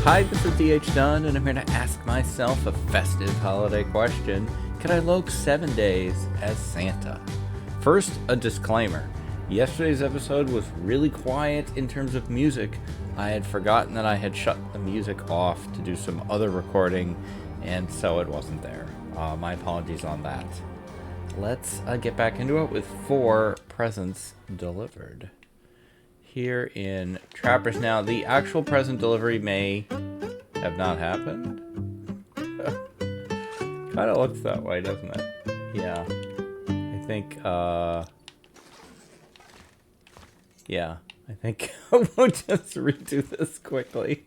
Hi, this is DH Dunn, and I'm here to ask myself a festive holiday question. Can I lope 7 days as Santa? First, a disclaimer. Yesterday's episode was really quiet in terms of music. I had forgotten that I had shut the music off to do some other recording, and so it wasn't there. My apologies on that. Let's get back into it with 4 presents delivered. Here in Trappers. Now, the actual present delivery may have not happened. Kind of looks that way, doesn't it? Yeah. I think, yeah. I think we'll just redo this quickly.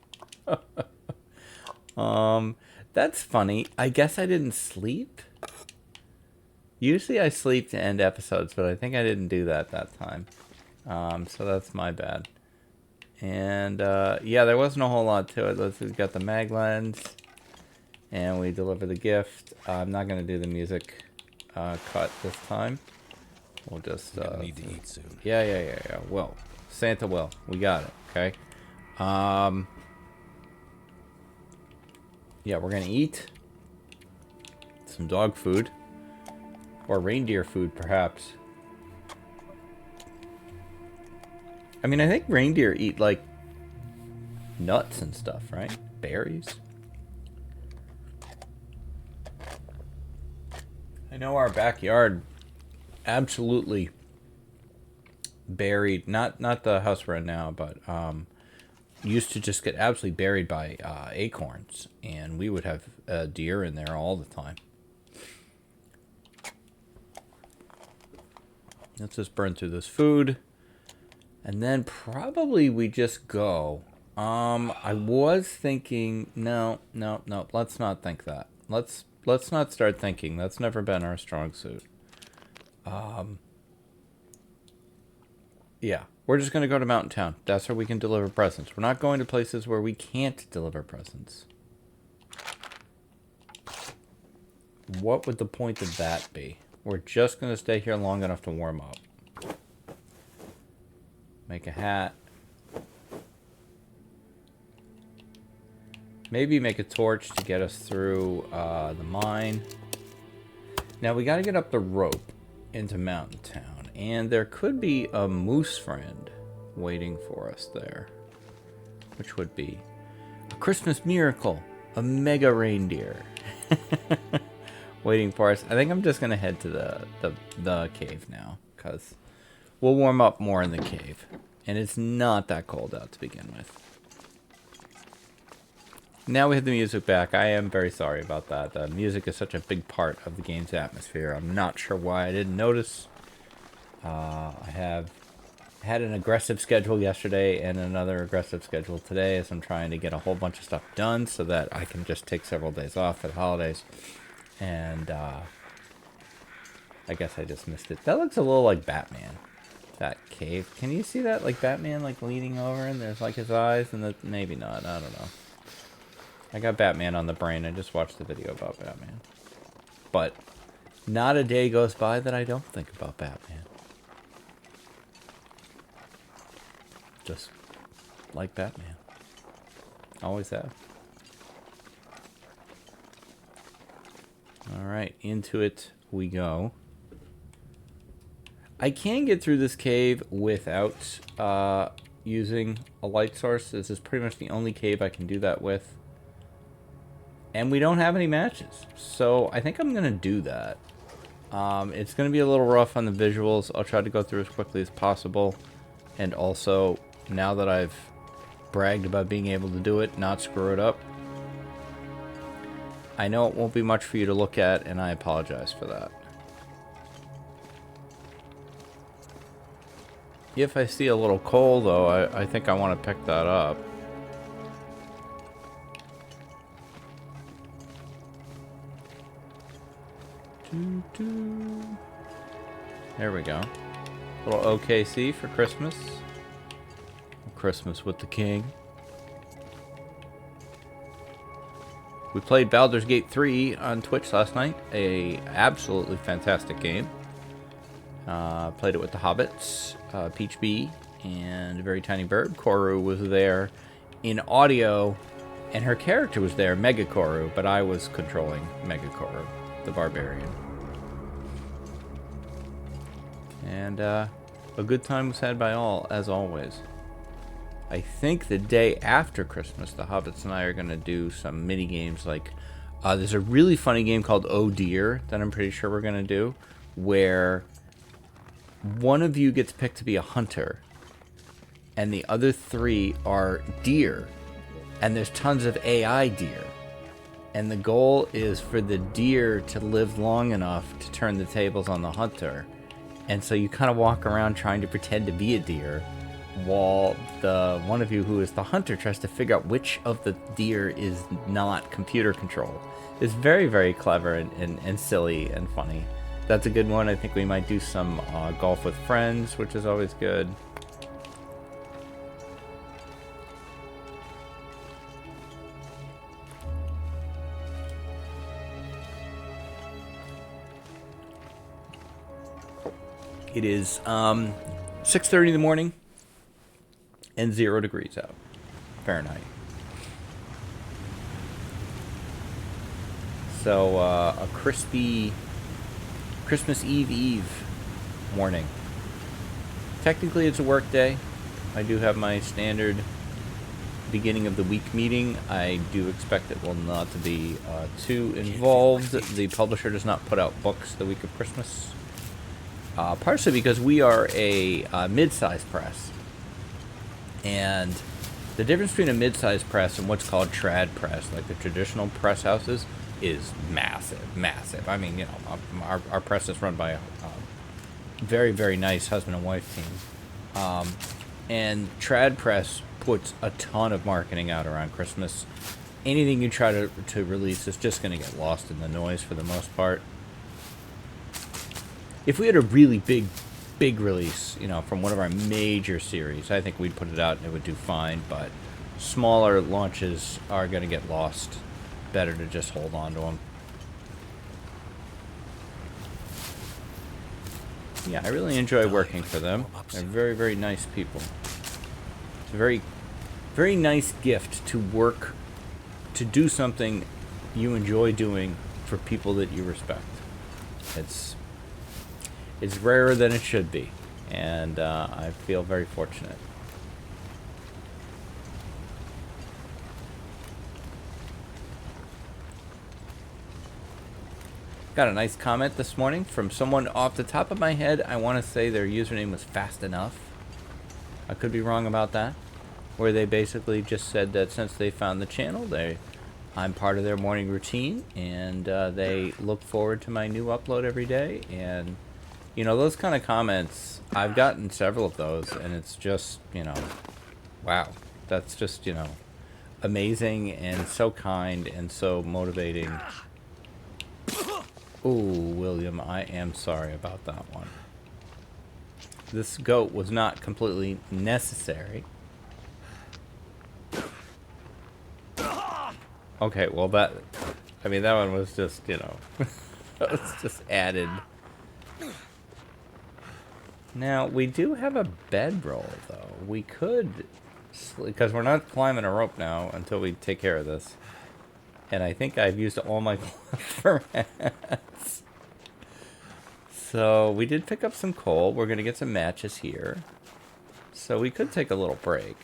That's funny. I guess I didn't sleep. Usually I sleep to end episodes, but I think I didn't do that time. So that's my bad. And, yeah, there wasn't a whole lot to it. We've got the mag lens, and we deliver the gift. I'm not going to do the music cut this time. We'll just... need to eat soon. Yeah. Well, Santa will. We got it, okay? Yeah, we're going to eat some dog food. Or reindeer food, perhaps. I mean, I think reindeer eat, like, nuts and stuff, right? Berries. I know our backyard absolutely buried, not the house we're in now, but used to just get absolutely buried by acorns, and we would have deer in there all the time. Let's just burn through this food. And then probably we just go. I was thinking, no. Let's not think that. Let's not start thinking. That's never been our strong suit. Yeah, we're just gonna go to Mountain Town. That's where we can deliver presents. We're not going to places where we can't deliver presents. What would the point of that be? We're just gonna stay here long enough to warm up. Make a hat. Maybe make a torch to get us through the mine. Now we got to get up the rope into Mountain Town. And there could be a moose friend waiting for us there. Which would be a Christmas miracle. A mega reindeer. Waiting for us. I think I'm just going to head to the cave now. Because we'll warm up more in the cave. And it's not that cold out to begin with. Now we have the music back. I am very sorry about that. The music is such a big part of the game's atmosphere. I'm not sure why I didn't notice. I have had an aggressive schedule yesterday and another aggressive schedule today as I'm trying to get a whole bunch of stuff done so that I can just take several days off at holidays. And I guess I just missed it. That looks a little like Batman. That cave. Can you see that? Like Batman like leaning over and there's like his eyes and maybe not. I don't know. I got Batman on the brain. I just watched the video about Batman. But not a day goes by that I don't think about Batman. Just like Batman. Always have. Alright, into it we go. I can get through this cave without using a light source. This is pretty much the only cave I can do that with. And we don't have any matches. So I think I'm going to do that. It's going to be a little rough on the visuals. I'll try to go through as quickly as possible. And also, now that I've bragged about being able to do it, not screw it up. I know it won't be much for you to look at, and I apologize for that. If I see a little coal, though, I think I want to pick that up. There we go. Little OKC for Christmas. Christmas with the King. We played Baldur's Gate 3 on Twitch last night. A absolutely fantastic game. Played it with the Hobbits, Peach Bee, and a very tiny bird. Koru was there in audio And her character was there, Mega Koru, but I was controlling Mega Koru, the barbarian. And a good time was had by all, as always. I think the day after Christmas, the Hobbits and I are going to do some mini games. Like, there's a really funny game called Oh Dear that I'm pretty sure we're going to do, where one of you gets picked to be a hunter, and the other 3 are deer, and there's tons of AI deer. And the goal is for the deer to live long enough to turn the tables on the hunter. And so you kind of walk around trying to pretend to be a deer, while the one of you who is the hunter tries to figure out which of the deer is not computer controlled. It's very, very clever and silly and funny. That's a good one. I think we might do some golf with friends, which is always good. It is 6:30 in the morning and 0 degrees out, Fahrenheit. So a crispy Christmas Eve morning. Technically, it's a work day. I do have my standard beginning of the week meeting. I do expect it will not to be too involved. The publisher does not put out books the week of Christmas. Partially because we are a mid-sized press. And the difference between a mid-sized press and what's called trad press, like the traditional press houses, is massive. I mean, you know, our press is run by a very, very nice husband and wife team. And trad press puts a ton of marketing out around Christmas. Anything you try to release is just going to get lost in the noise for the most part. If we had a really big release, you know, from one of our major series, I think we'd put it out and it would do fine, but smaller launches are going to get lost. Better to just hold on to them. Yeah, I really enjoy working for them. They're very, very nice people. It's a very, very nice gift to work, to do something you enjoy doing for people that you respect. It's rarer than it should be, and I feel very fortunate. Got a nice comment this morning from someone off the top of my head. I want to say their username was Fast Enough. I could be wrong about that. Where they basically just said that since they found the channel, I'm part of their morning routine, and they look forward to my new upload every day. And you know, those kind of comments, I've gotten several of those, and it's just, you know, wow. That's just, you know, amazing and so kind and so motivating. Ooh, William, I am sorry about that one. This goat was not completely necessary. Okay, well that one was just, you know, that was just added. Now, we do have a bedroll, though. We could, because we're not climbing a rope now until we take care of this. And I think I've used all my for mats. So we did pick up some coal. We're going to get some matches here. So we could take a little break.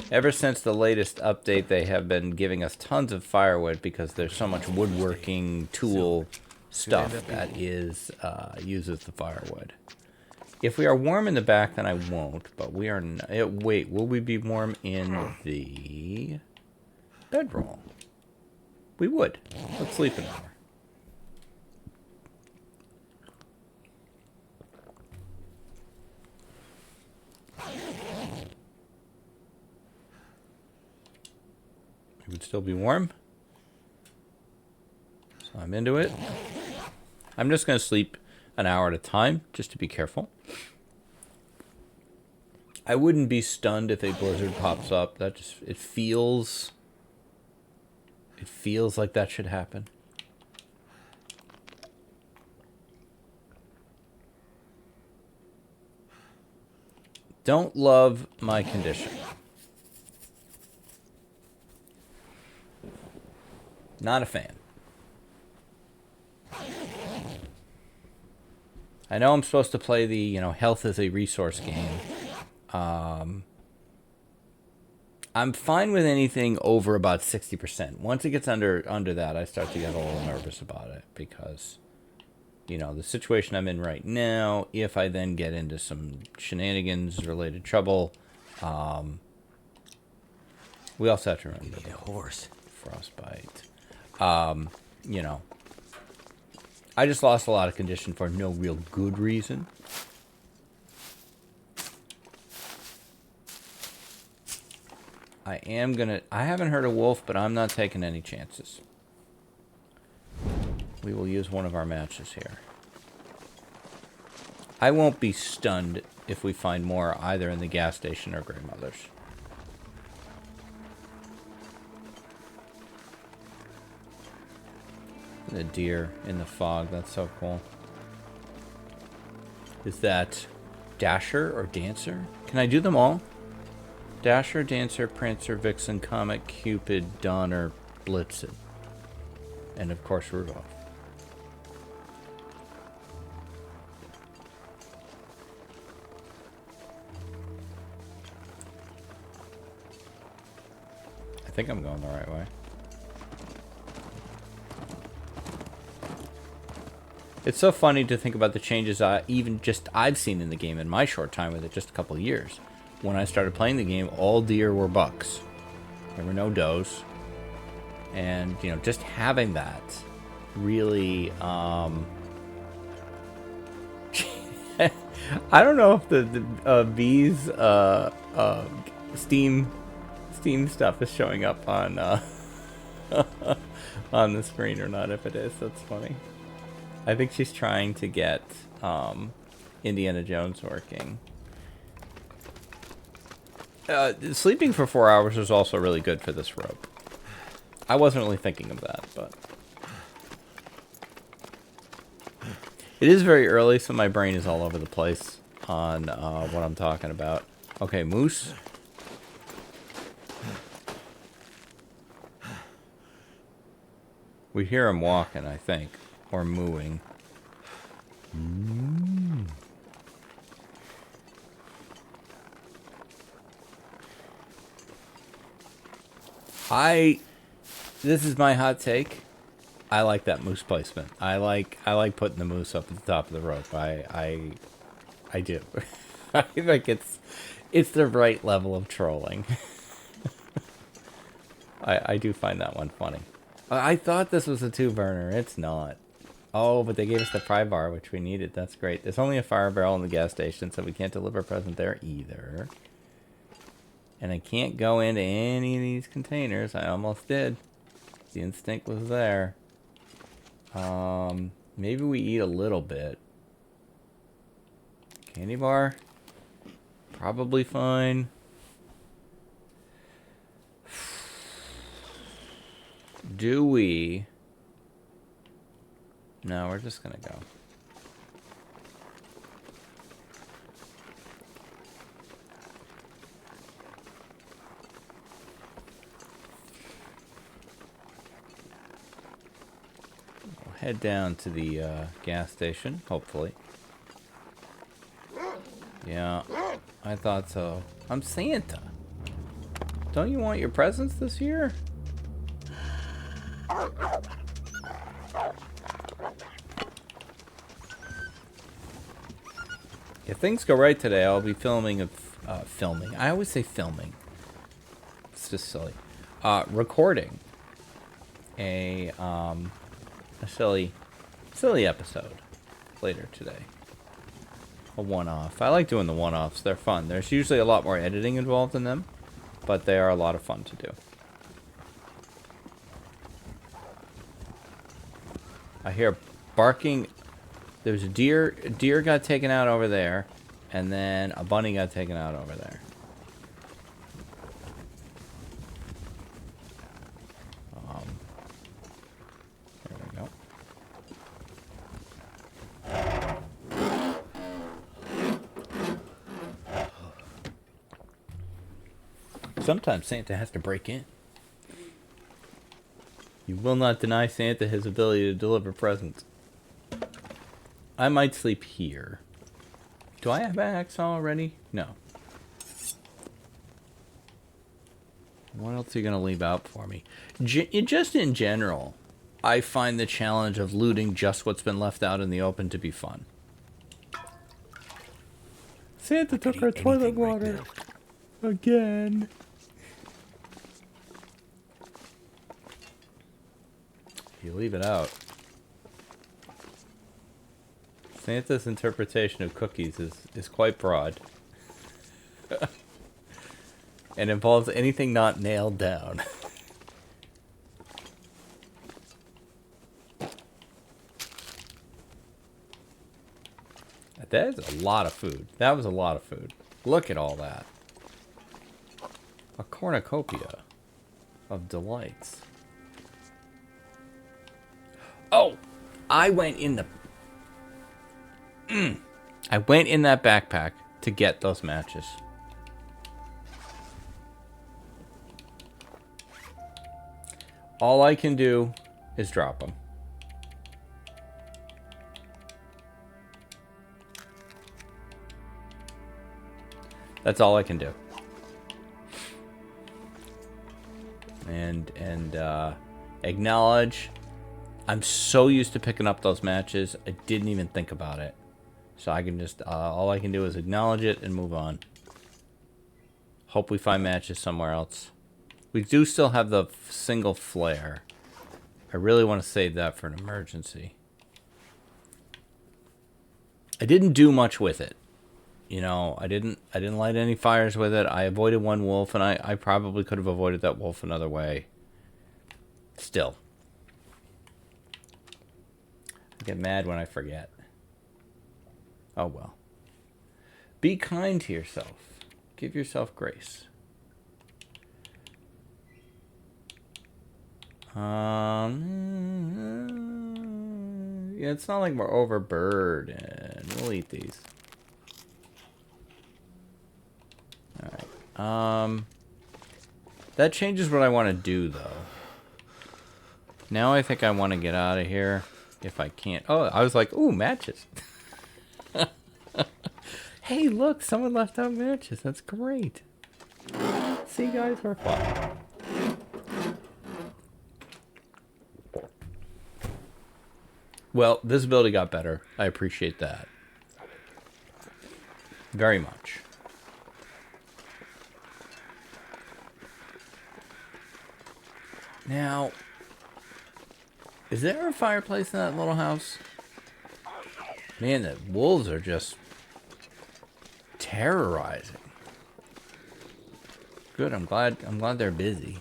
Ever since the latest update, they have been giving us tons of firewood because there's so much woodworking tool stuff that uses the firewood. If we are warm in the back, then I won't, but we are not. Wait, will we be warm in the bedroll? We would. Let's sleep in there. It would still be warm. So I'm into it. I'm just going to sleep an hour at a time, just to be careful. I wouldn't be stunned if a blizzard pops up. That just, it feels like that should happen. Don't love my condition. Not a fan. I know I'm supposed to play the, health is a resource game. I'm fine with anything over about 60%. Once it gets under that, I start to get a little nervous about it because, the situation I'm in right now, if I then get into some shenanigans-related trouble, we also have to remember. You need a horse. Frostbite. I just lost a lot of condition for no real good reason. I haven't heard a wolf, but I'm not taking any chances. We will use one of our matches here. I won't be stunned if we find more either in the gas station or Grandmother's. The deer in the fog, that's so cool. Is that Dasher or Dancer? Can I do them all? Dasher, Dancer, Prancer, Vixen, Comet, Cupid, Dunn, or Blitzen. And of course Rudolph. I think I'm going the right way. It's so funny to think about the changes I've seen in the game in my short time with it, just a couple of years. When I started playing the game, all deer were bucks. There were no does. And, just having that really, I don't know if the bees, steam stuff is showing up on, on the screen or not. If it is, that's funny. I think she's trying to get Indiana Jones working. Sleeping for 4 hours is also really good for this rope. I wasn't really thinking of that, but... It is very early, so my brain is all over the place on what I'm talking about. Okay, moose. We hear him walking, I think. Or mooing. This is my hot take. I like that moose placement. I like putting the moose up at the top of the rope. I do. I think it's the right level of trolling. I do find that one funny. I thought this was a 2-burner. It's not. Oh, but they gave us the pry bar, which we needed. That's great. There's only a fire barrel in the gas station, so we can't deliver a present there either. And I can't go into any of these containers. I almost did. The instinct was there. Maybe we eat a little bit. Candy bar? Probably fine. Do we... No, we're just gonna go. We'll head down to the gas station, hopefully. Yeah, I thought so. I'm Santa. Don't you want your presents this year? If things go right today, I'll be filming. I always say filming. It's just silly. Recording a silly episode later today. A one-off. I like doing the one-offs. They're fun. There's usually a lot more editing involved in them, but they are a lot of fun to do. I hear barking. There's a deer. A deer got taken out over there, and then a bunny got taken out over there. There we go. Sometimes Santa has to break in. You will not deny Santa his ability to deliver presents. I might sleep here. Do I have an axe already? No. What else are you going to leave out for me? Just in general, I find the challenge of looting just what's been left out in the open to be fun. Santa took our toilet water. Again. You leave it out. Santa's interpretation of cookies is quite broad. And involves anything not nailed down. That is a lot of food. That was a lot of food. Look at all that. A cornucopia of delights. Oh! I went in the... I went in that backpack to get those matches. All I can do is drop them. That's all I can do. And acknowledge. I'm so used to picking up those matches, I didn't even think about it. So I can just, all I can do is acknowledge it and move on. Hope we find matches somewhere else. We do still have the single flare. I really want to save that for an emergency. I didn't do much with it. You know, I didn't light any fires with it. I avoided one wolf, and I probably could have avoided that wolf another way. Still. I get mad when I forget. Oh well. Be kind to yourself. Give yourself grace. Yeah, it's not like we're overburdened. We'll eat these. Alright. That changes what I want to do, though. Now I think I want to get out of here. If I can't. Oh, I was like, ooh, matches. Hey, look, someone left out matches. That's great. See, guys, we're fine. Well, visibility got better. I appreciate that. Very much. Now, is there a fireplace in that little house? Man, the wolves are just terrorizing. Good, I'm glad they're busy.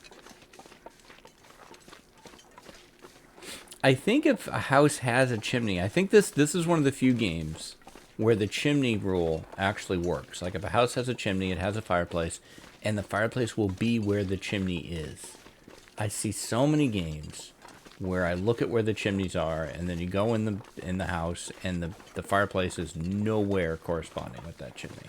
I think if a house has a chimney, I think this is one of the few games where the chimney rule actually works. Like if a house has a chimney, it has a fireplace, and the fireplace will be where the chimney is. I see so many games where I look at where the chimneys are, and then you go in the house, and the fireplace is nowhere corresponding with that chimney.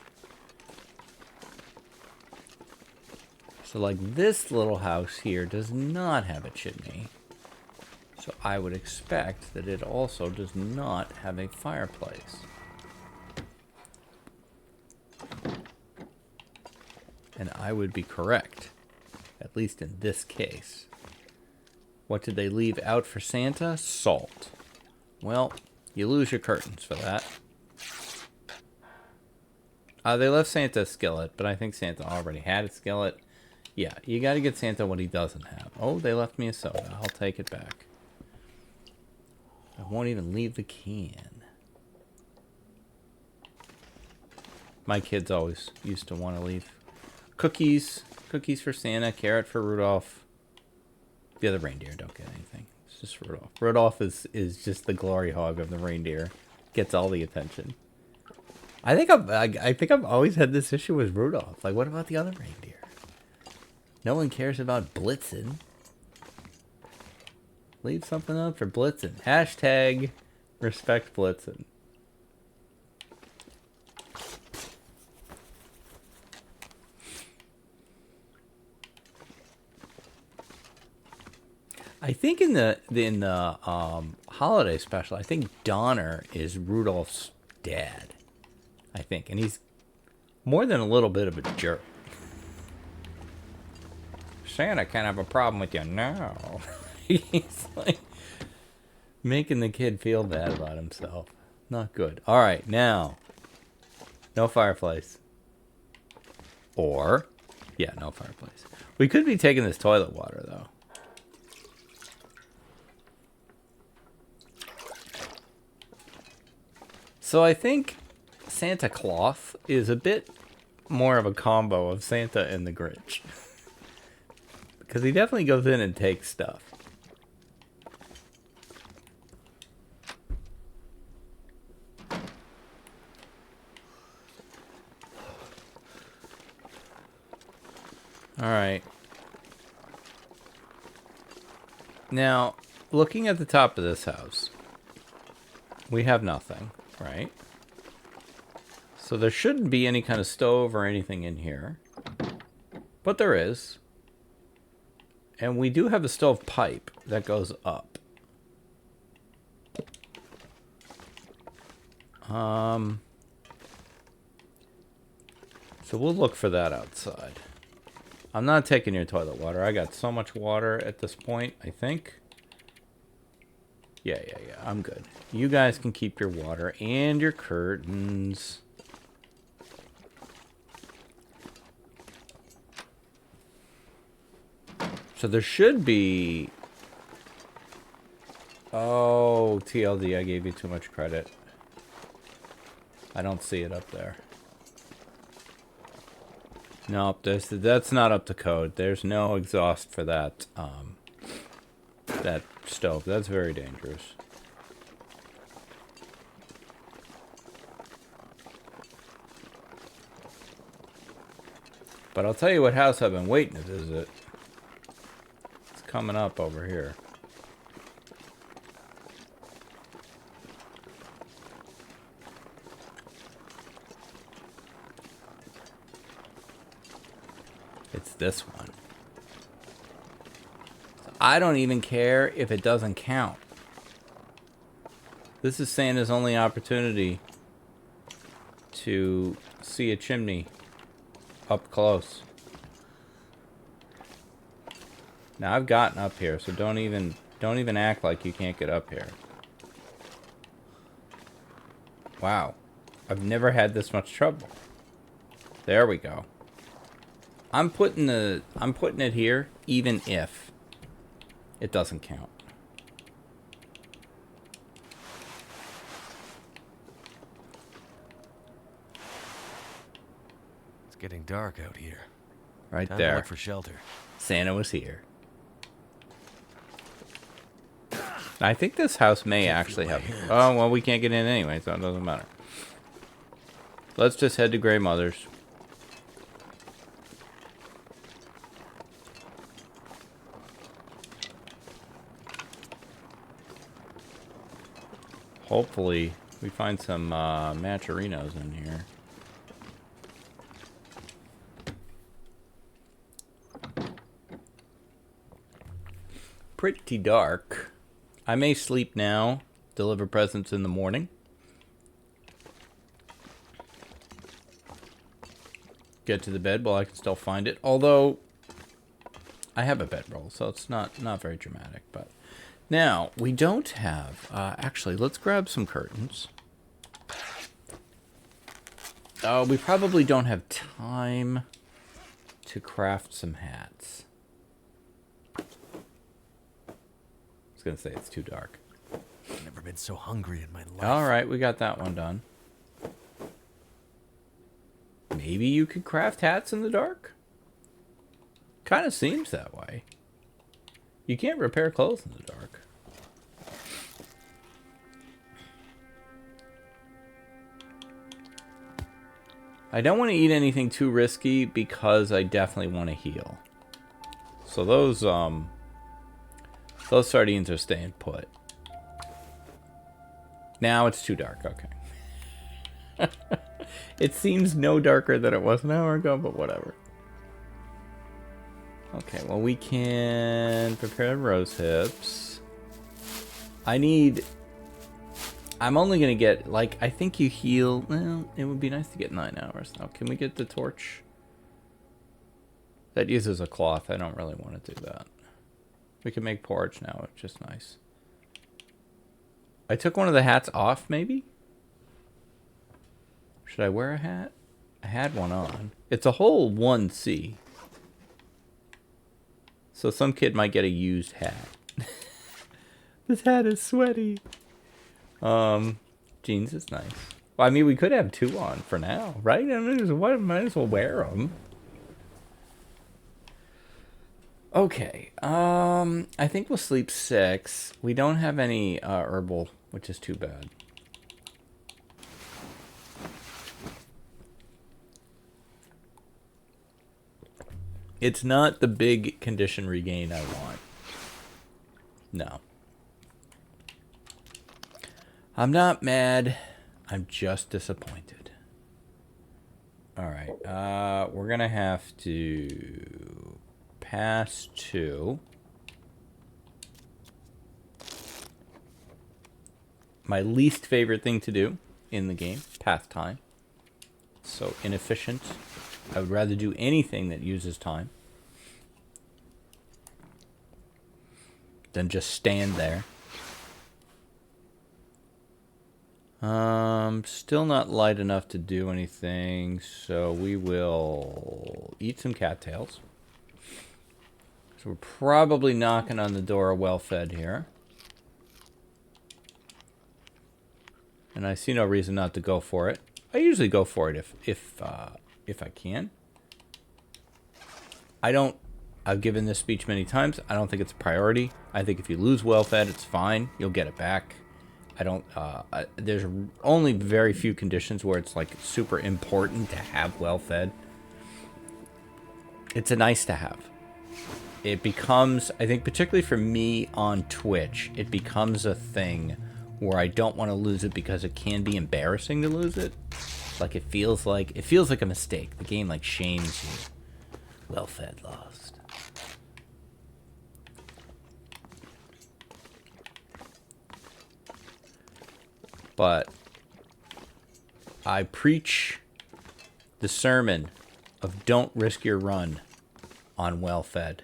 So like this little house here does not have a chimney. So I would expect that it also does not have a fireplace. And I would be correct, at least in this case. What did they leave out for Santa? Salt. Well, you lose your curtains for that. They left Santa a skillet, but I think Santa already had a skillet. Yeah, you gotta get Santa what he doesn't have. Oh, they left me a soda. I'll take it back. I won't even leave the can. My kids always used to want to leave cookies. Cookies for Santa, carrot for Rudolph. The other reindeer don't get anything. It's just Rudolph. Rudolph is just the glory hog of the reindeer. Gets all the attention. I think I've always had this issue with Rudolph. Like, what about the other reindeer? No one cares about Blitzen. Leave something up for Blitzen. Hashtag respect Blitzen. I think in the holiday special, I think Donner is Rudolph's dad. I think, and he's more than a little bit of a jerk. Santa can't have a problem with you now. He's like making the kid feel bad about himself. Not good. All right, now, no fireplace. Or, yeah, no fireplace. We could be taking this toilet water, though. So I think Santa Claus is a bit more of a combo of Santa and the Grinch. Because he definitely goes in and takes stuff. Alright. Now, looking at the top of this house, we have nothing, right? So there shouldn't be any kind of stove or anything in here. But there is. And we do have a stove pipe that goes up. So we'll look for that outside. I'm not taking your toilet water. I got so much water at this point, I think. Yeah. I'm good. You guys can keep your water and your curtains. So there should be... Oh, TLD, I gave you too much credit. I don't see it up there. Nope, that's not up to code. There's no exhaust for that, that stove. That's very dangerous. But I'll tell you what house I've been waiting to visit. It's coming up over here. It's this one. So I don't even care if it doesn't count. This is Santa's only opportunity to see a chimney up close. Now I've gotten up here, so don't even act like you can't get up here. Wow. I've never had this much trouble. There we go. I'm putting it here even if it doesn't count. It's getting dark out here. Right Time there. to look for shelter. Santa was here. I think this house may actually have... Oh, well, we can't get in anyway, so it doesn't matter. Let's just head to Grey Mother's. Hopefully, we find some matcherinos in here. Pretty dark. I may sleep now, deliver presents in the morning. Get to the bed while I can still find it. Although, I have a bedroll, so it's not very dramatic. But now, we don't have... actually, let's grab some curtains. We probably don't have time to craft some hats. I was going to say it's too dark. I've never been so hungry in my life. Alright, we got that one done. Maybe you could craft hats in the dark? Kind of seems that way. You can't repair clothes in the dark. I don't want to eat anything too risky because I definitely want to heal. So those sardines are staying put. Now it's too dark, okay. It seems no darker than it was an hour ago, but whatever. Okay, well, we can prepare rose hips. I'm only going to get, like, I think you heal. Well, it would be nice to get 9 hours. Now, can we get the torch? That uses a cloth. I don't really want to do that. We can make porridge now, which is nice. I took one of the hats off, maybe? Should I wear a hat? I had one on. It's a whole 1C. So some kid might get a used hat. This hat is sweaty. Jeans is nice. Well, I mean, we could have 2 on for now, right? I might as well wear them. Okay. I think we'll sleep 6. We don't have any herbal, which is too bad. It's not the big condition regain I want. No. I'm not mad. I'm just disappointed. Alright. We're going to have to pass 2. My least favorite thing to do in the game. Path time. So inefficient. I would rather do anything that uses time than just stand there. Still not light enough to do anything, so we will eat some cattails. So we're probably knocking on the door of well-fed here. And I see no reason not to go for it. I usually go for it if I can. I've given this speech many times. I don't think it's a priority. I think if you lose well-fed, it's fine. You'll get it back. There's only very few conditions where it's like super important to have well-fed. It's a nice to have. It becomes, I think particularly for me on Twitch, it becomes a thing where I don't want to lose it because it can be embarrassing to lose it. Like it feels like a mistake. The game like shames you. Well-fed lost. But I preach the sermon of don't risk your run on well-fed.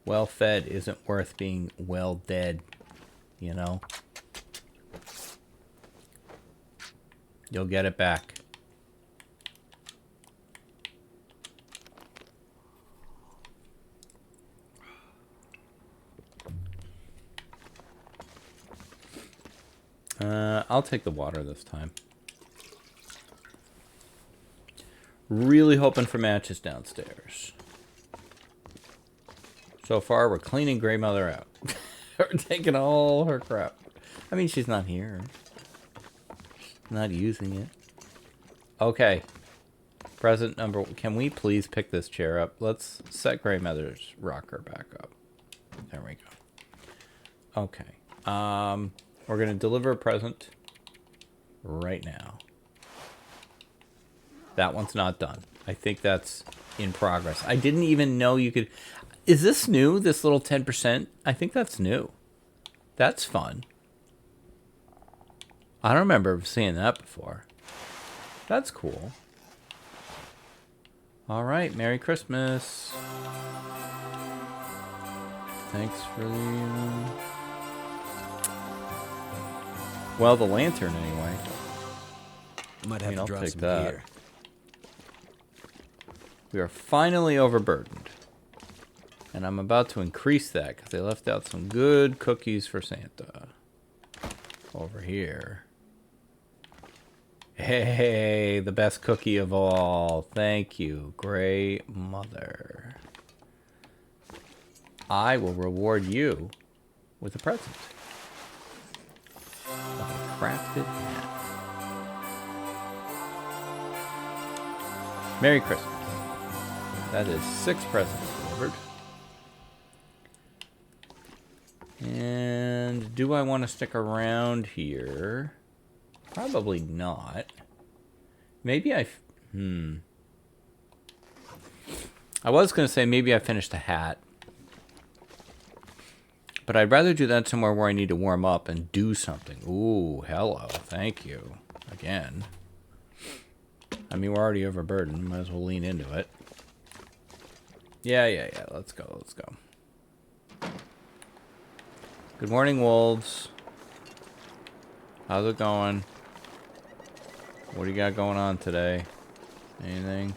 Well-fed isn't worth being well-dead, you know? You'll get it back. I'll take the water this time. Really hoping for matches downstairs. So far, we're cleaning Grey Mother out. We're taking all her crap. I mean, she's not here. She's not using it. Okay. Present number... Can we please pick this chair up? Let's set Grey Mother's rocker back up. There we go. Okay. We're going to deliver a present right now. That one's not done. I think that's in progress. I didn't even know you could... Is this new, this little 10%? I think that's new. That's fun. I don't remember seeing that before. That's cool. All right, Merry Christmas. Thanks for the... Well, the lantern, anyway. Might have to I'll drop take some that. gear. We are finally overburdened. And I'm about to increase that because they left out some good cookies for Santa. Over here. Hey, the best cookie of all. Thank you, Grey Mother. I will reward you with a present. Of a crafted hat. Merry Christmas. That is 6 presents delivered. And do I want to stick around here? Probably not. Maybe I was going to say maybe I finished a hat. But I'd rather do that somewhere where I need to warm up and do something. Ooh, hello. Thank you. Again. I mean, we're already overburdened. Might as well lean into it. Yeah. Let's go. Good morning, wolves. How's it going? What do you got going on today? Anything?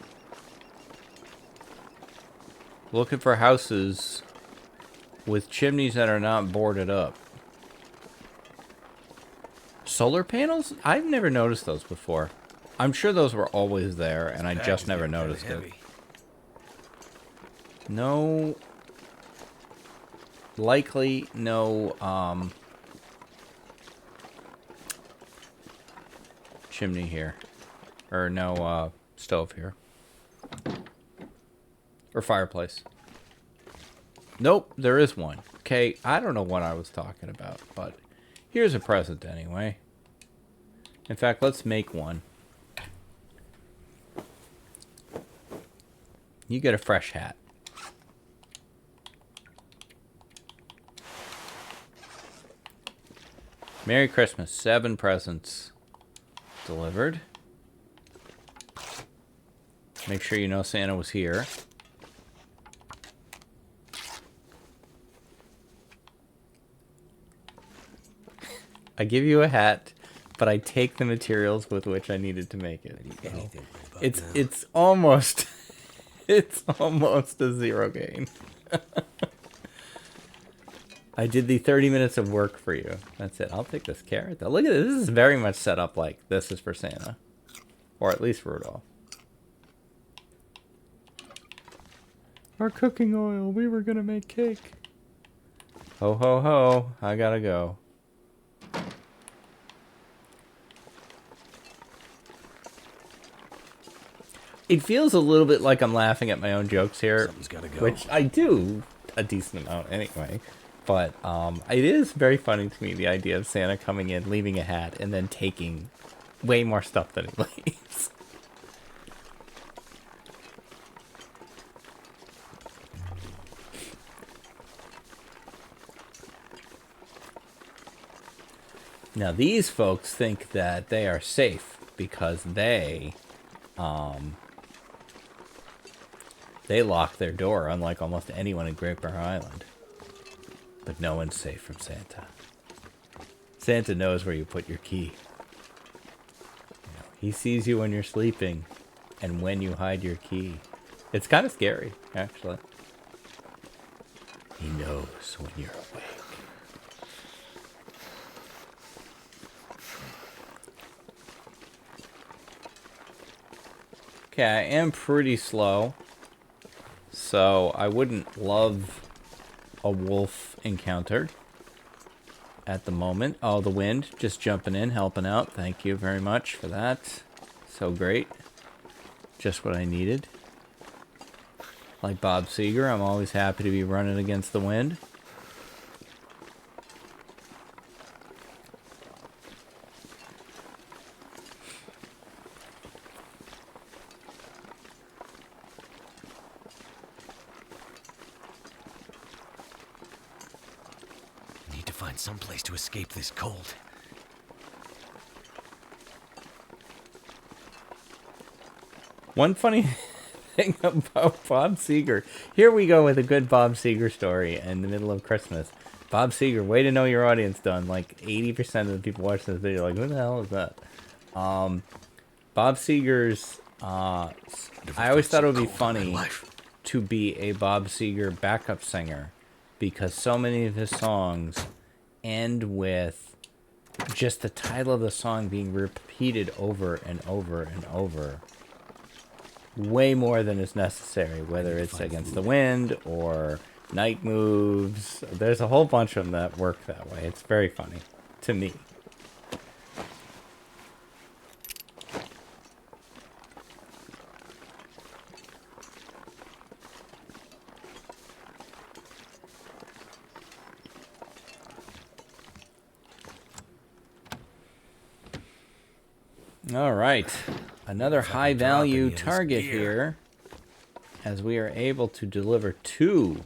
Looking for houses with chimneys that are not boarded up. Solar panels? I've never noticed those before. I'm sure those were always there, and I just never noticed it. No... Likely no, chimney here. Or no, stove here. Or fireplace. Nope, there is one. Okay, I don't know what I was talking about, but here's a present anyway. In fact, let's make one. You get a fresh hat. Merry Christmas. 7 presents delivered. Make sure you know Santa was here. I give you a hat, but I take the materials with which I needed to make it. So it's almost it's almost a zero gain. I did the 30 minutes of work for you. That's it. I'll take this carrot though. Look at this. This is very much set up like this is for Santa. Or at least Rudolph. Our cooking oil. We were gonna make cake. Ho ho ho. I gotta go. It feels a little bit like I'm laughing at my own jokes here. Something's gotta go. Which I do a decent amount anyway. But it is very funny to me, the idea of Santa coming in, leaving a hat, and then taking way more stuff than he leaves. Now, these folks think that they are safe because they lock their door, unlike almost anyone in Great Bear Island. But no one's safe from Santa. Santa knows where you put your key. He sees you when you're sleeping and when you hide your key. It's kind of scary, actually. He knows when you're awake. Okay, I am pretty slow. So I wouldn't love a wolf encounter at the moment. Oh, the wind just jumping in, helping out. Thank you very much for that. So great. Just what I needed. Like Bob Seger, I'm always happy to be running against the wind. Someplace to escape this cold. One funny thing about Bob Seger. Here we go with a good Bob Seger story in the middle of Christmas. Bob Seger, way to know your audience, Dunn. Like 80% of the people watching this video are like, who the hell is that? Bob Seger's... I always thought it would be funny to be a Bob Seger backup singer because so many of his songs end with just the title of the song being repeated over and over and over. Way more than is necessary, whether it's Against the Wind or Night Moves. There's a whole bunch of them that work that way. It's very funny to me. All right. Another high value drop any of this target gear. here. As we are able to deliver 2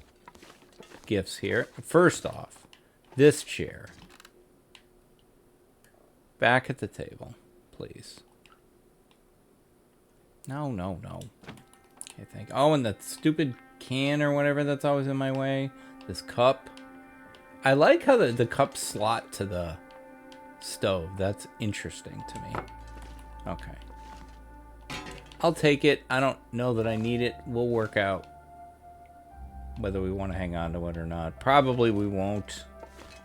gifts here. First off, this chair. Back at the table, please. No. Okay, thank you. Oh, and that stupid can or whatever that's always in my way. This cup. I like how the cup slot to the stove. That's interesting to me. Okay. I'll take it. I don't know that I need it. We'll work out whether we want to hang on to it or not. Probably we won't.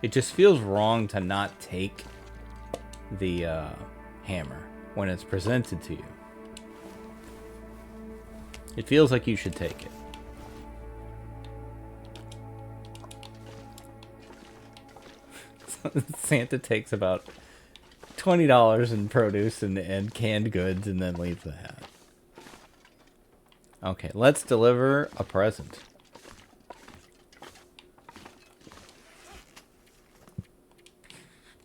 It just feels wrong to not take the hammer when it's presented to you. It feels like you should take it. Santa takes about $20 in produce and canned goods and then leaves the hat. Okay, let's deliver a present.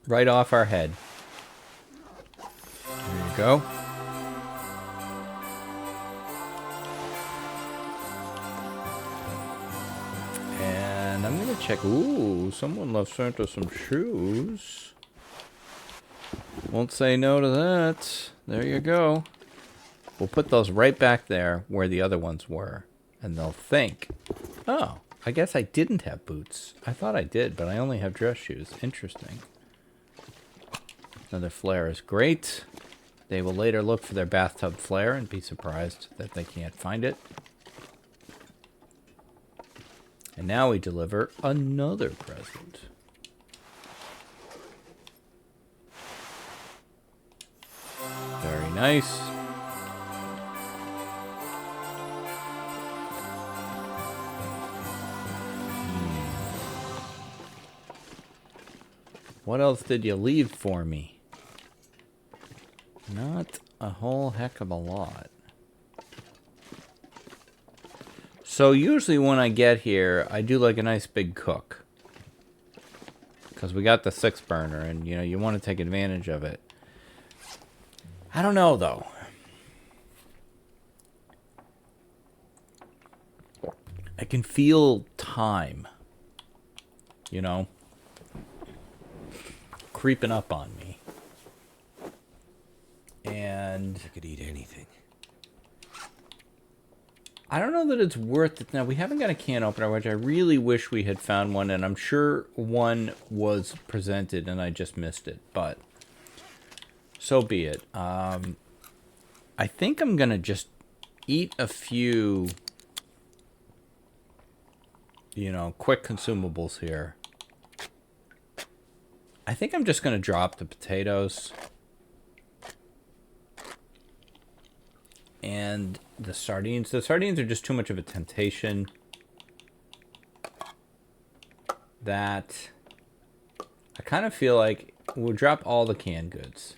Right off our head. There you go. And I'm going to check. Ooh, someone left Santa some shoes. Won't say no to that. There you go. We'll put those right back there where the other ones were. And they'll think, oh, I guess I didn't have boots. I thought I did, but I only have dress shoes. Interesting. Another flare is great. They will later look for their bathtub flare and be surprised that they can't find it. And now we deliver another present. Very nice. What else did you leave for me? Not a whole heck of a lot. So usually when I get here, I do like a nice big cook. Because we got the 6 burner and, you know, you want to take advantage of it. I don't know, though. I can feel time, you know, creeping up on me. And I could eat anything. I don't know that it's worth it. Now, we haven't got a can opener, which I really wish we had found one, and I'm sure one was presented and I just missed it, but so be it. I think I'm going to just eat a few, you know, quick consumables here. I think I'm just going to drop the potatoes and the sardines. The sardines are just too much of a temptation. That I kind of feel like we'll drop all the canned goods.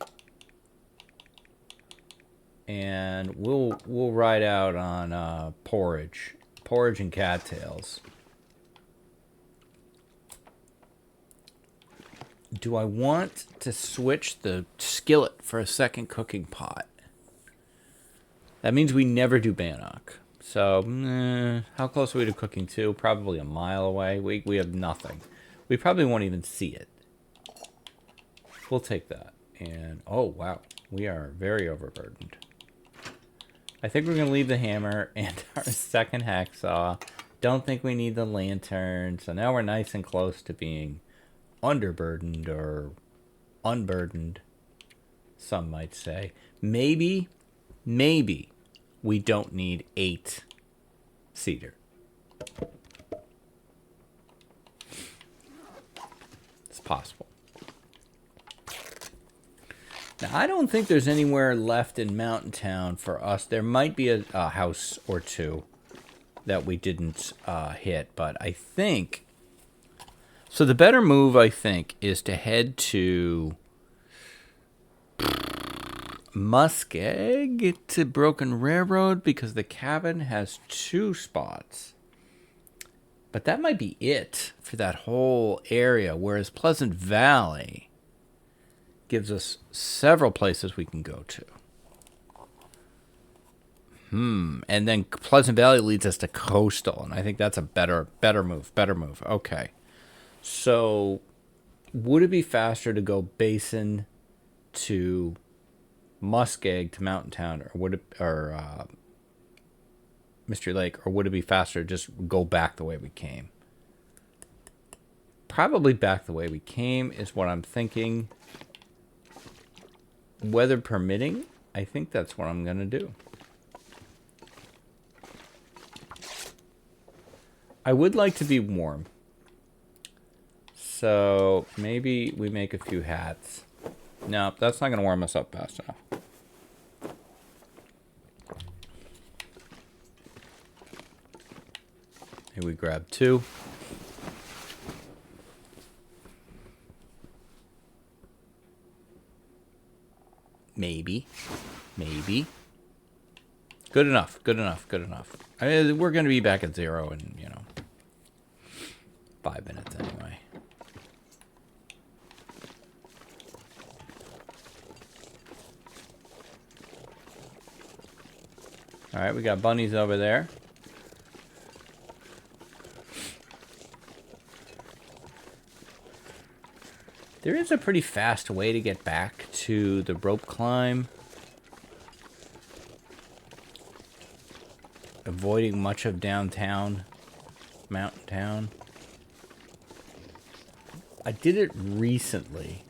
And we'll ride out on porridge and cattails. Do I want to switch the skillet for a second cooking pot? That means we never do bannock. So, how close are we to cooking 2? Probably a mile away. We have nothing. We probably won't even see it. We'll take that. And, oh, wow. We are very overburdened. I think we're going to leave the hammer and our second hacksaw. Don't think we need the lantern. So now we're nice and close to being underburdened or unburdened, some might say. Maybe we don't need 8 cedar. It's possible. Now, I don't think there's anywhere left in Mountain Town for us. There might be a house or 2 that we didn't hit, but I think... So the better move, I think, is to head to Muskeg to Broken Railroad because the cabin has 2 spots. But that might be it for that whole area, whereas Pleasant Valley gives us several places we can go to. And then Pleasant Valley leads us to Coastal, and I think that's a better move. Okay. So, would it be faster to go Basin to Muskeg to Mountain Town, or would it, or Mystery Lake, or would it be faster to just go back the way we came? Probably back the way we came is what I'm thinking. Weather permitting, I think that's what I'm gonna do. I would like to be warm. So maybe we make a few hats. No, that's not going to warm us up fast enough. Here we grab 2. Maybe. Good enough. I mean, we're going to be back at 0 in, 5 minutes anyway. Alright, we got bunnies over there. There is a pretty fast way to get back to the rope climb. Avoiding much of downtown, Mountain Town. I did it recently.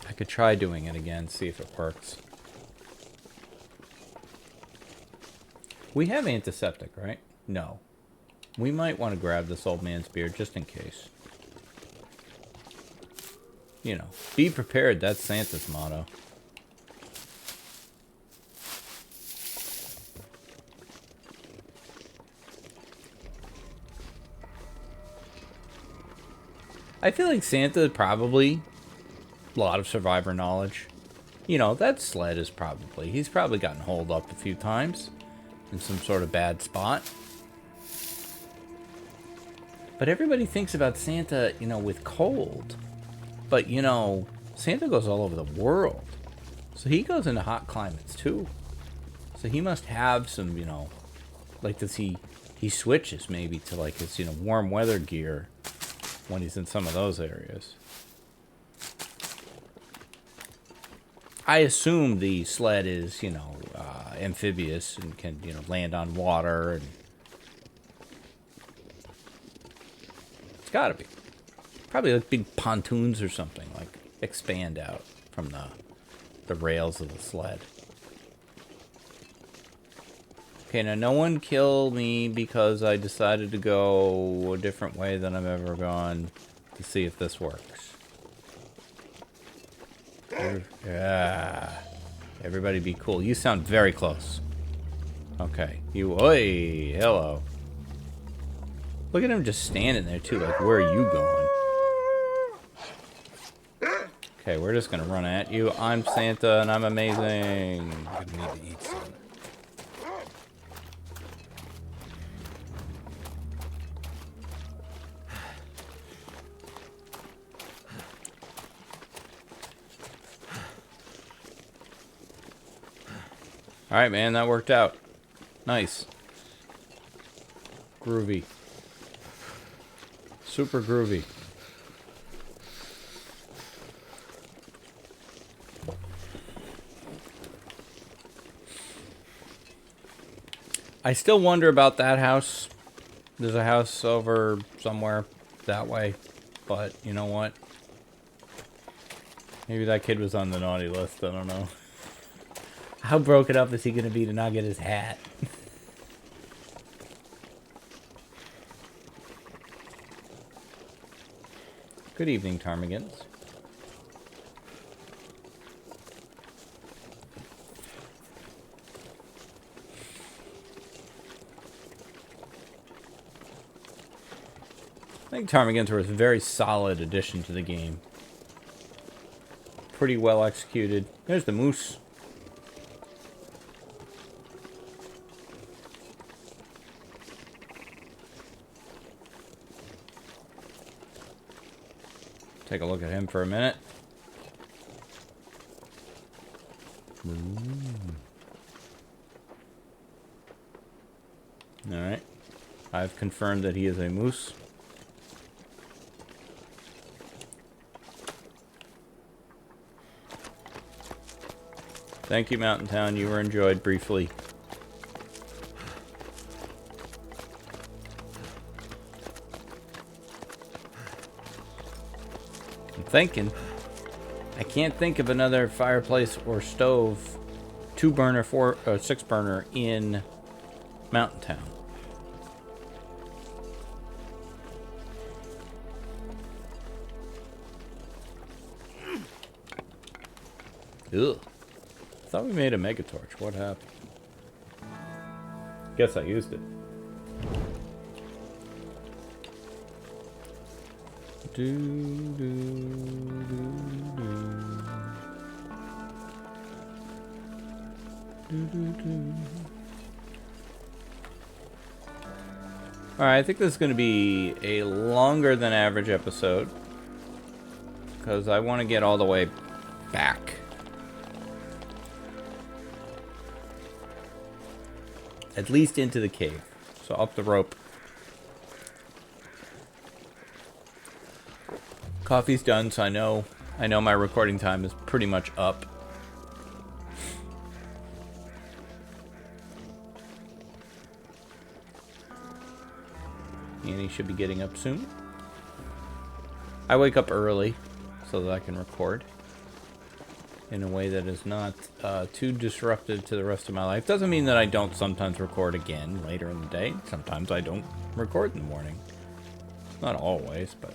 I could try doing it again, see if it works. We have antiseptic, right? No. We might want to grab this old man's beard just in case. Be prepared. That's Santa's motto. I feel like Santa probably a lot of survivor knowledge. That sled is he's probably gotten holed up a few times in some sort of bad spot. But everybody thinks about Santa, with cold. But, Santa goes all over the world. So he goes into hot climates too. So he must have some, does he switches maybe to his, warm weather gear when he's in some of those areas. I assume the sled is, amphibious and can, land on water. And it's gotta be. Probably like big pontoons or something, expand out from the rails of the sled. Okay, now no one kill me because I decided to go a different way than I've ever gone to see if this works. Yeah. Everybody be cool. You sound very close. Okay. Oi, hello. Look at him just standing there too, where are you going? Okay, we're just gonna run at you. I'm Santa and I'm amazing. I'm gonna need to eat some. Alright, man, that worked out. Nice. Groovy. Super groovy. I still wonder about that house. There's a house over somewhere that way. But, you know what? Maybe that kid was on the naughty list. I don't know. How broken up is he going to be to not get his hat? Good evening, Ptarmigans. I think Ptarmigans were a very solid addition to the game. Pretty well executed. There's the moose. Take a look at him for a minute. Alright. I've confirmed that he is a moose. Thank you, Mountain Town. You were enjoyed briefly. I'm thinking. I can't think of another fireplace or stove, 2-burner, 6-burner in Mountain Town. Ugh. I thought we made a mega torch. What happened? Guess I used it. Alright, I think this is going to be a longer than average episode. Because I want to get all the way back. At least into the cave. So up the rope. Coffee's done, so I know my recording time is pretty much up. Annie should be getting up soon. I wake up early so that I can record in a way that is not too disruptive to the rest of my life. Doesn't mean that I don't sometimes record again later in the day. Sometimes I don't record in the morning. Not always, but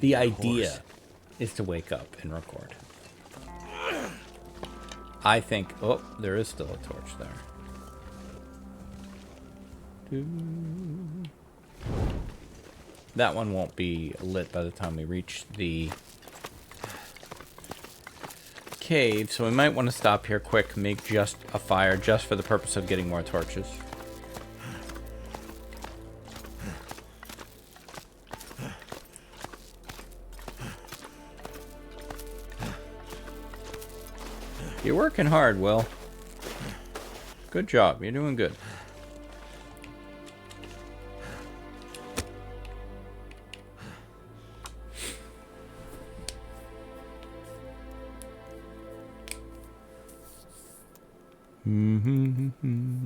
the idea is to wake up and record. I think... Oh, there is still a torch there. That one won't be lit by the time we reach the cave, so we might want to stop here quick, make just a fire, just for the purpose of getting more torches. You're working hard, Will. Good job. You're doing good.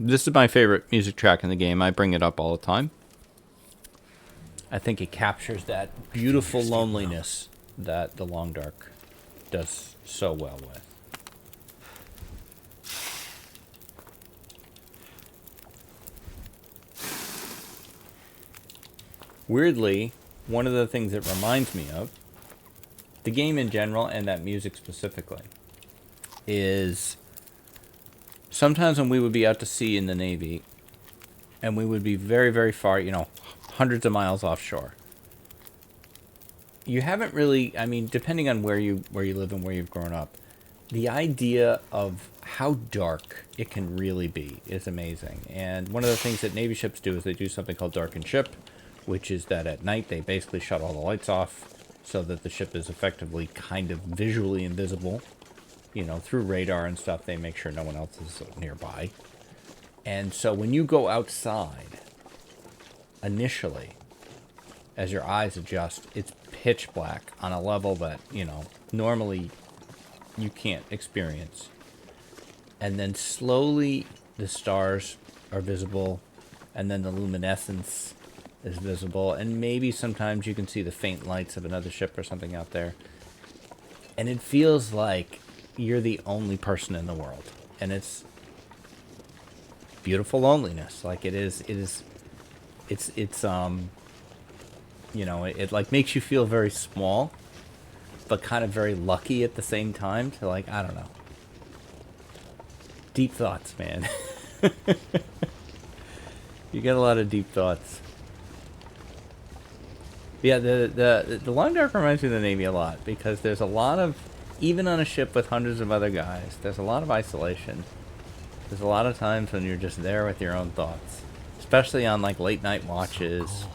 This is my favorite music track in the game. I bring it up all the time. I think it captures that beautiful loneliness that the Long Dark does so well with. Weirdly, one of the things it reminds me of, the game in general and that music specifically, is sometimes when we would be out to sea in the Navy, and we would be very, very far, you know, hundreds of miles offshore. You haven't really, I mean, depending on where you live and where you've grown up, the idea of how dark it can really be is amazing. And one of the things that Navy ships do is they do something called darken ship, which is that at night they basically shut all the lights off so that the ship is effectively kind of visually invisible. You know, through radar and stuff, they make sure no one else is nearby. And so when you go outside, initially, as your eyes adjust, it's pitch black on a level that, you know, normally you can't experience. And then slowly the stars are visible, and then the luminescence is visible, and maybe sometimes you can see the faint lights of another ship or something out there. And it feels like you're the only person in the world, and it's beautiful loneliness. Like it's you know, it like makes you feel very small, but kind of very lucky at the same time to, like, I don't know. Deep thoughts, man. You get a lot of deep thoughts. Yeah, the Long Dark reminds me of the Navy a lot, because there's a lot of, even on a ship with hundreds of other guys, there's a lot of isolation. There's a lot of times when you're just there with your own thoughts. Especially on, like, late night watches.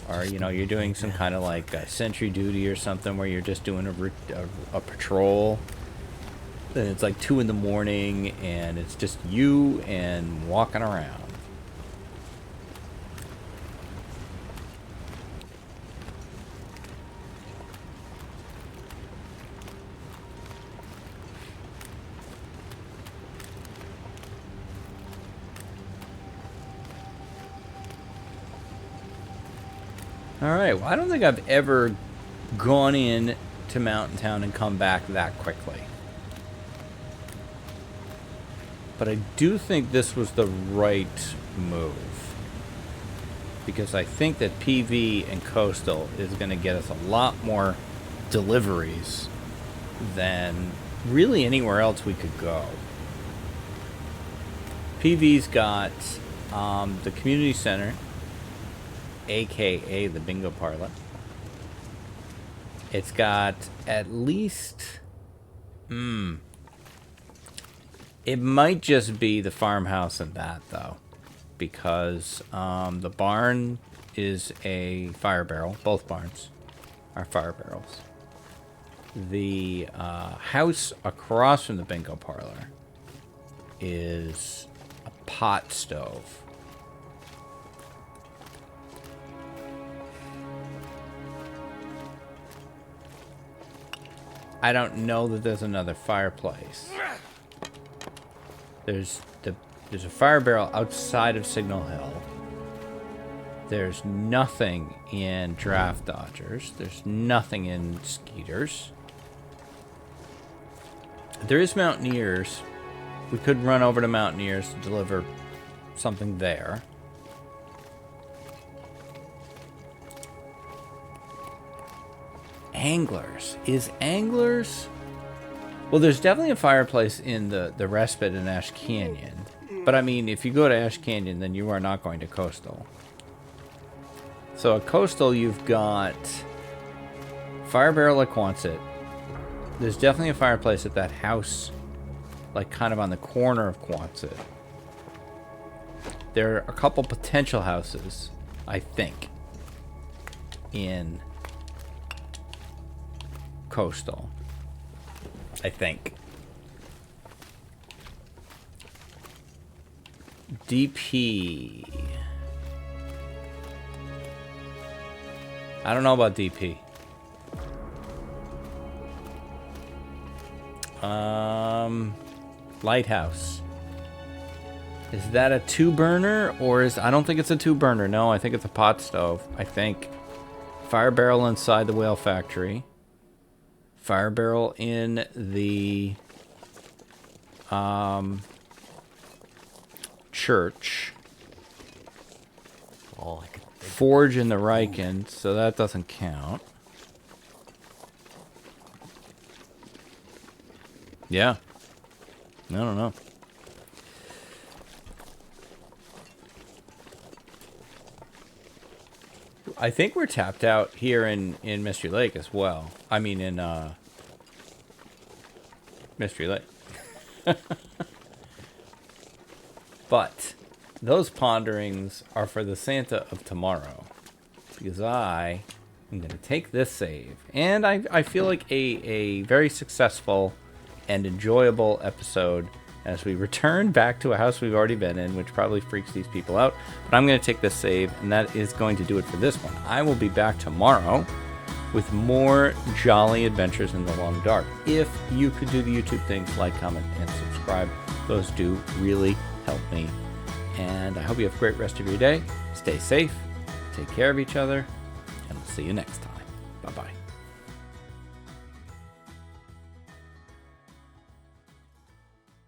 or you know, you're doing some kind of like sentry duty or something where you're just doing a patrol. Then it's like 2 in the morning and it's just you and walking around. Alright, well, I don't think I've ever gone in to Mountain Town and come back that quickly. But I do think this was the right move. Because I think that PV and Coastal is going to get us a lot more deliveries than really anywhere else we could go. PV's got the community center, aka the bingo parlor. It's got at least it might just be the farmhouse and that though, because the barn is a fire barrel. Both barns are fire barrels. The house across from the bingo parlor is a pot stove. I don't know that there's another fireplace. There's a fire barrel outside of Signal Hill. There's nothing in Draft Dodgers. There's nothing in Skeeters. There is Mountaineers. We could run over to Mountaineers to deliver something there. Anglers. Is Anglers... Well, there's definitely a fireplace in the Respite in Ash Canyon. But, I mean, if you go to Ash Canyon, then you are not going to Coastal. So, at Coastal, you've got Fire Barrel at Quonset. There's definitely a fireplace at that house, like, kind of on the corner of Quonset. There are a couple potential houses, I think, in Coastal. I think. DP. I don't know about DP. Lighthouse. Is that a 2-burner or is... I don't think it's a 2-burner. No, I think it's a pot stove. I think. Fire barrel inside the whale factory. Fire barrel in the church. All I could think. Forge in the Riken, so that doesn't count. Yeah. I don't know. I think we're tapped out here in Mystery Lake as well. I mean, in Mystery Lake. But those ponderings are for the Santa of tomorrow. Because I am going to take this save. And I feel like a very successful and enjoyable episode as we return back to a house we've already been in, which probably freaks these people out. But I'm going to take this save, and that is going to do it for this one. I will be back tomorrow with more jolly adventures in the long dark. If you could do the YouTube things, like, comment, and subscribe, those do really help me. And I hope you have a great rest of your day. Stay safe, take care of each other, and we'll see you next time. Bye-bye.